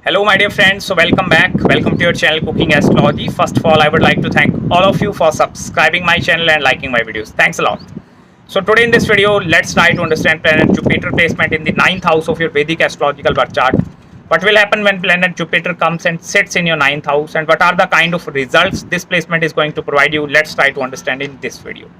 Hello, my dear friends. So, welcome back. Welcome to your channel, Cooking Astrology. First of all, I would like to thank all of you for subscribing my channel and liking my videos. Thanks a lot. So, today in this video, let's try to understand planet Jupiter placement in the ninth house of your Vedic astrological birth chart. What will happen when planet Jupiter comes and sits in your ninth house, and what are the kind of results this placement is going to provide you? Let's try to understand in this video.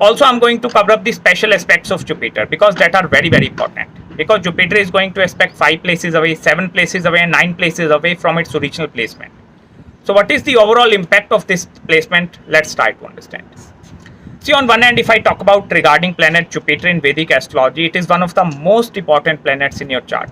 Also, I'm going to cover up the special aspects of Jupiter because that are very important. Because Jupiter is going to aspect 5 places away, 7 places away, and 9 places away from its original placement. So, what is the overall impact of this placement? Let's try to understand. See, on one hand, if I talk about regarding planet Jupiter in Vedic astrology, it is one of the most important planets in your chart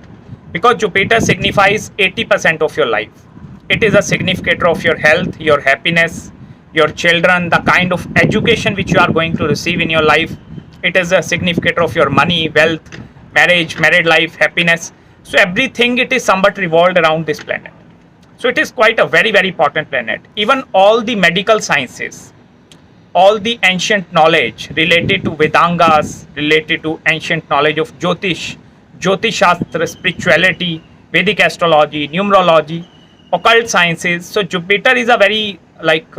because Jupiter signifies 80% of your life. It is a significator of your health, your happiness, your children, the kind of education which you are going to receive in your life. It is a significator of your money, wealth, marriage, married life, happiness. So everything, it is somewhat revolved around this planet. So it is quite a very important planet. Even all the medical sciences, all the ancient knowledge related to Vedangas, related to ancient knowledge of Jyotish, Jyotish Shastra, spirituality, Vedic astrology, numerology, occult sciences. So Jupiter is a very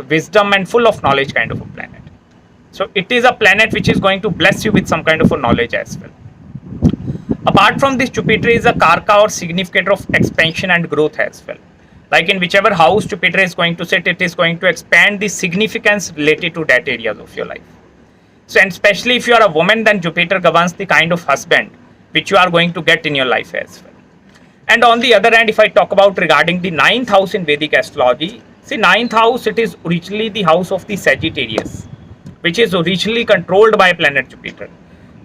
wisdom and full of knowledge kind of a planet. So it is a planet which is going to bless you with some kind of a knowledge as well. Apart from this, Jupiter is a karka or significator of expansion and growth as well. Like in whichever house Jupiter is going to sit, it is going to expand the significance related to that areas of your life. So, and especially if you are a woman, then Jupiter governs the kind of husband which you are going to get in your life as well. And on the other hand, if I talk about regarding the ninth house in Vedic astrology, see, ninth house, it is originally the house of the Sagittarius, which is originally controlled by planet Jupiter.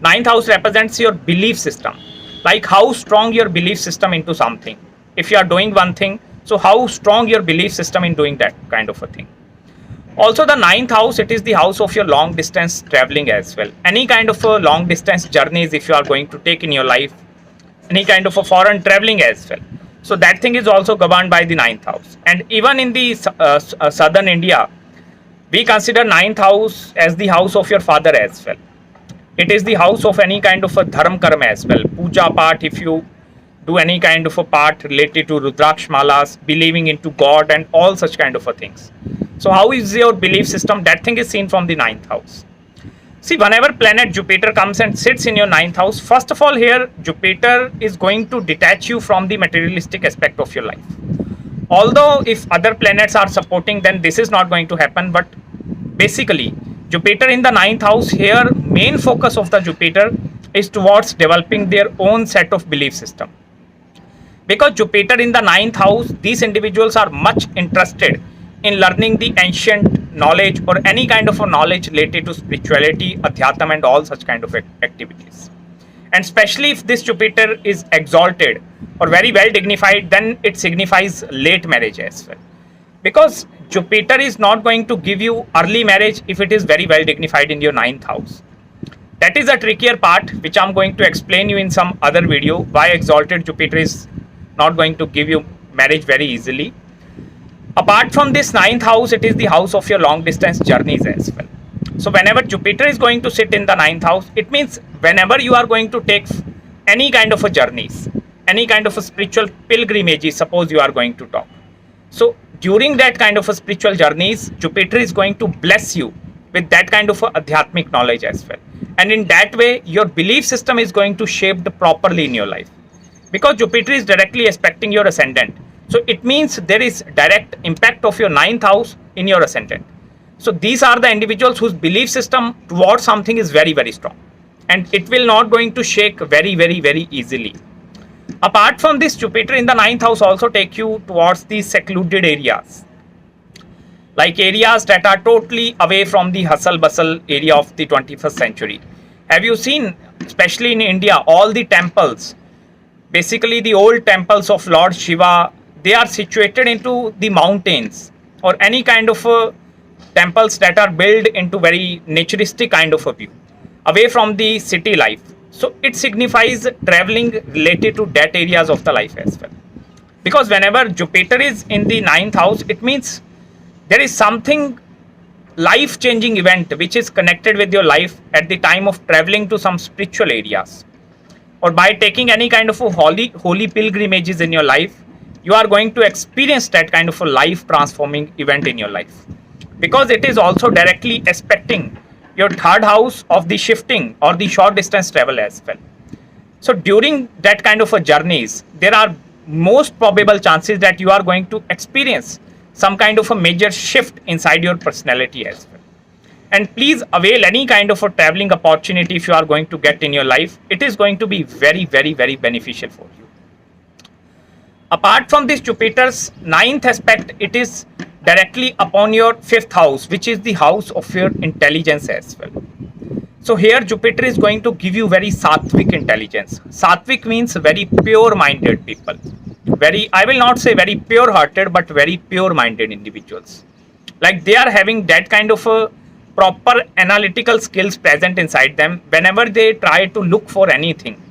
Ninth house represents your belief system, like how strong your belief system into something. If you are doing one thing, so how strong your belief system in doing that kind of a thing. Also, the ninth house, it is the house of your long distance traveling as well. Any kind of a long distance journeys if you are going to take in your life, any kind of a foreign traveling as well. So that thing is also governed by the ninth house. And even in the southern India, we consider ninth house as the house of your father as well. It is the house of any kind of a dharma karma as well. Puja part, if you do any kind of a part related to Rudraksh malas, believing into God and all such kind of a things. So how is your belief system? That thing is seen from the ninth house. See, whenever planet Jupiter comes and sits in your ninth house, first of all here, Jupiter is going to detach you from the materialistic aspect of your life. Although if other planets are supporting, then this is not going to happen. But basically, Jupiter in the ninth house here, main focus of the Jupiter is towards developing their own set of belief system. Because Jupiter in the ninth house, these individuals are much interested in learning the ancient knowledge or any kind of a knowledge related to spirituality, adhyatma and all such kind of activities. And especially if this Jupiter is exalted or very well dignified, then it signifies late marriage as well. Because Jupiter is not going to give you early marriage if it is very well dignified in your ninth house. That is a trickier part which I'm going to explain you in some other video, why exalted Jupiter is not going to give you marriage very easily. Apart from this ninth house, it is the house of your long distance journeys as well. So whenever Jupiter is going to sit in the ninth house, it means whenever you are going to take any kind of a journeys, any kind of a spiritual pilgrimages, suppose you are going to talk. So during that kind of a spiritual journeys, Jupiter is going to bless you with that kind of a adhyatmic knowledge as well. And in that way, your belief system is going to shape properly in your life. Because Jupiter is directly aspecting your ascendant. So it means there is direct impact of your ninth house in your ascendant. So these are the individuals whose belief system towards something is very strong. And it will not going to shake very easily. Apart from this, Jupiter in the ninth house also take you towards the secluded areas. Like areas that are totally away from the hustle bustle area of the 21st century. Have you seen, especially in India, all the temples, basically the old temples of Lord Shiva, they are situated into the mountains or any kind of temples that are built into very naturistic kind of a view, away from the city life. So it signifies traveling related to that areas of the life as well. Because whenever Jupiter is in the ninth house, it means there is something life-changing event which is connected with your life at the time of traveling to some spiritual areas. Or by taking any kind of a holy pilgrimages in your life, you are going to experience that kind of a life transforming event in your life, because it is also directly aspecting your third house of the shifting or the short distance travel as well. So during that kind of a journeys, there are most probable chances that you are going to experience some kind of a major shift inside your personality as well. And please avail any kind of a traveling opportunity if you are going to get in your life. It is going to be very, very, very beneficial for you. Apart from this Jupiter's ninth aspect, it is directly upon your fifth house, which is the house of your intelligence as well. So here Jupiter is going to give you very sattvic intelligence. Sattvic means very pure minded people. Very, I will not say very pure hearted, but very pure minded individuals. Like they are having that kind of a proper analytical skills present inside them. Whenever they try to look for anything,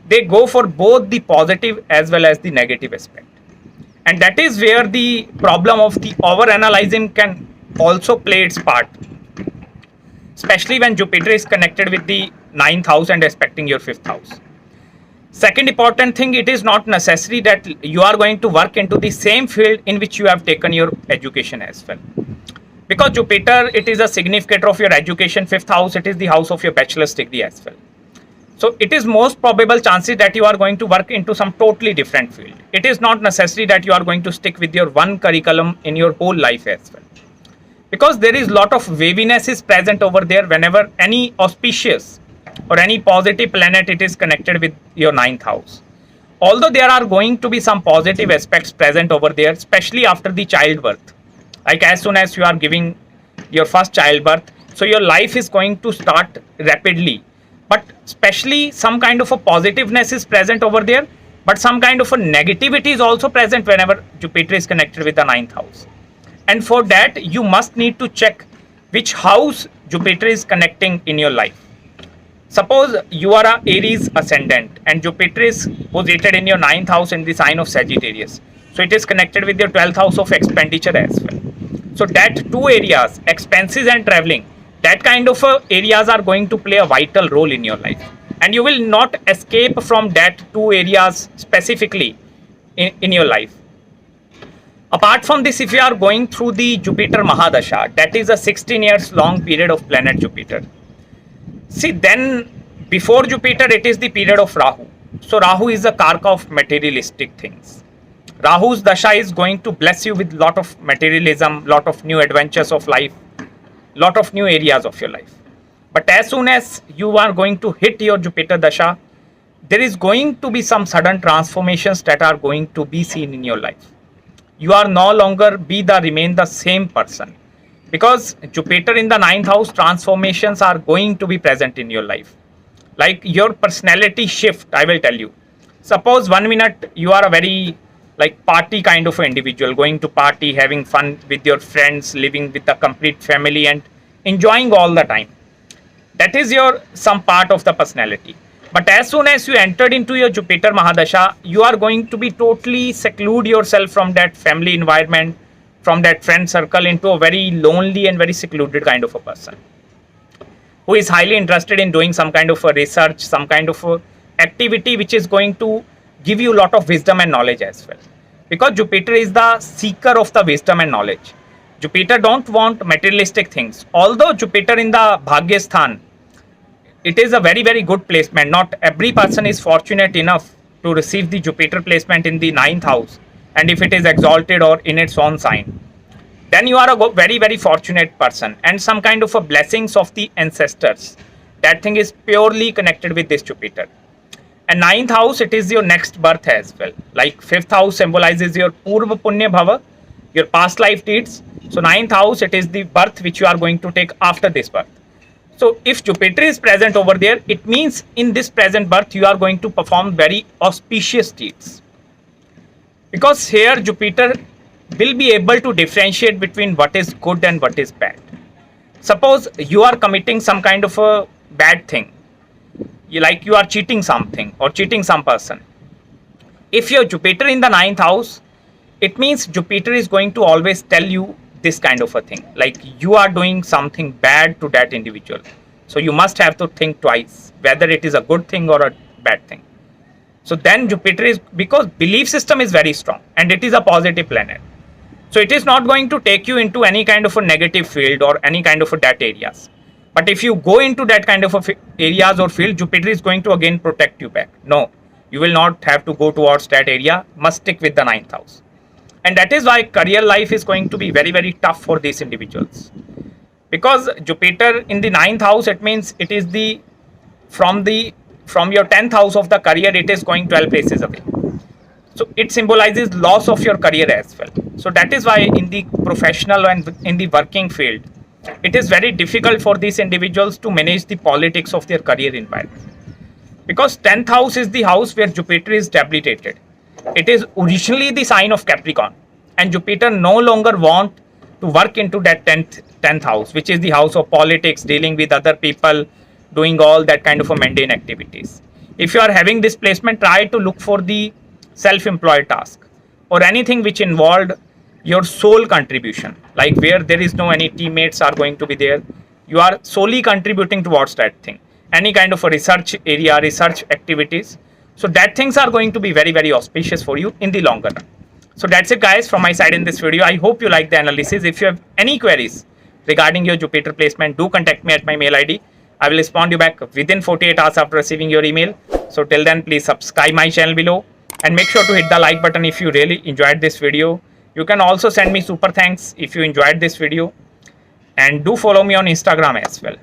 they go for both the positive as well as the negative aspect. And that is where the problem of the over analyzing can also play its part, especially when Jupiter is connected with the ninth house and aspecting your fifth house. Second important thing, it is not necessary that you are going to work into the same field in which you have taken your education as well. Because Jupiter, it is a significator of your education. Fifth house, it is the house of your bachelor's degree as well. So it is most probable chances that you are going to work into some totally different field. It is not necessary that you are going to stick with your one curriculum in your whole life as well. Because there is lot of waviness is present over there whenever any auspicious or any positive planet it is connected with your ninth house. Although there are going to be some positive aspects present over there, especially after the childbirth. Like as soon as you are giving your first childbirth, so your life is going to start rapidly. But especially some kind of a positiveness is present over there, but some kind of a negativity is also present whenever Jupiter is connected with the ninth house. And for that, you must need to check which house Jupiter is connecting in your life. Suppose you are a Aries ascendant and Jupiter is posited in your ninth house in the sign of Sagittarius. So it is connected with your 12th house of expenditure as well. So that two areas, expenses and traveling, that kind of areas are going to play a vital role in your life. And you will not escape from that two areas specifically in your life. Apart from this, if you are going through the Jupiter Mahadasha, that is a 16 years long period of planet Jupiter. See, then before Jupiter, it is the period of Rahu. So Rahu is the karka of materialistic things. Rahu's dasha is going to bless you with lot of materialism, lot of new adventures of life, lot of new areas of your life. But as soon as you are going to hit your Jupiter dasha, there is going to be some sudden transformations that are going to be seen in your life. You are no longer remain the same person, because Jupiter in the ninth house, transformations are going to be present in your life. Like your personality shift, I will tell you. Suppose 1 minute you are a very like party kind of individual, going to party, having fun with your friends, living with a complete family and enjoying all the time. That is your some part of the personality. But as soon as you entered into your Jupiter Mahadasha, you are going to be totally seclude yourself from that family environment, from that friend circle, into a very lonely and very secluded kind of a person who is highly interested in doing some kind of a research, some kind of a activity which is going to give you a lot of wisdom and knowledge as well. Because Jupiter is the seeker of the wisdom and knowledge. Jupiter don't want materialistic things. Although Jupiter in the Bhagyasthan, it is a very, very good placement. Not every person is fortunate enough to receive the Jupiter placement in the ninth house. And if it is exalted or in its own sign, then you are a very, very fortunate person. And some kind of a blessings of the ancestors. That thing is purely connected with this Jupiter. And ninth house, it is your next birth as well. Like fifth house symbolizes your Purva Punya Bhava, your past life deeds. So ninth house, it is the birth which you are going to take after this birth. So if Jupiter is present over there, it means in this present birth, you are going to perform very auspicious deeds. Because here Jupiter will be able to differentiate between what is good and what is bad. Suppose you are committing some kind of a bad thing. Like you are cheating something or cheating some person. If your Jupiter in the ninth house, it means Jupiter is going to always tell you this kind of a thing, like you are doing something bad to that individual. So you must have to think twice whether it is a good thing or a bad thing. So then Jupiter is, because belief system is very strong and it is a positive planet. So it is not going to take you into any kind of a negative field or any kind of a that areas. But if you go into that kind of a areas or field, Jupiter is going to again protect you back. No, you will not have to go towards that area. Must stick with the ninth house. And that is why career life is going to be very, very tough for these individuals. Because Jupiter in the ninth house, it means it is the from your 10th house of the career, it is going 12 places away. So it symbolizes loss of your career as well. So that is why in the professional and in the working field, it is very difficult for these individuals to manage the politics of their career environment. Because 10th house is the house where Jupiter is debilitated. It is originally the sign of Capricorn, and Jupiter no longer want to work into that 10th house, which is the house of politics, dealing with other people, doing all that kind of a mundane activities. If you are having this placement, try to look for the self-employed task or anything which involved your sole contribution, like where there is no any teammates are going to be there. You are solely contributing towards that thing. Any kind of a research area, research activities. So that things are going to be very, very auspicious for you in the longer run. So that's it guys from my side in this video. I hope you like the analysis. If you have any queries regarding your Jupiter placement, do contact me at my mail ID. I will respond you back within 48 hours after receiving your email. So till then, please subscribe my channel below and make sure to hit the like button if you really enjoyed this video. You can also send me super thanks if you enjoyed this video, and do follow me on Instagram as well.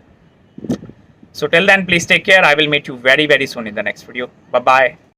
So till then, please take care. I will meet you very, very soon in the next video. Bye bye.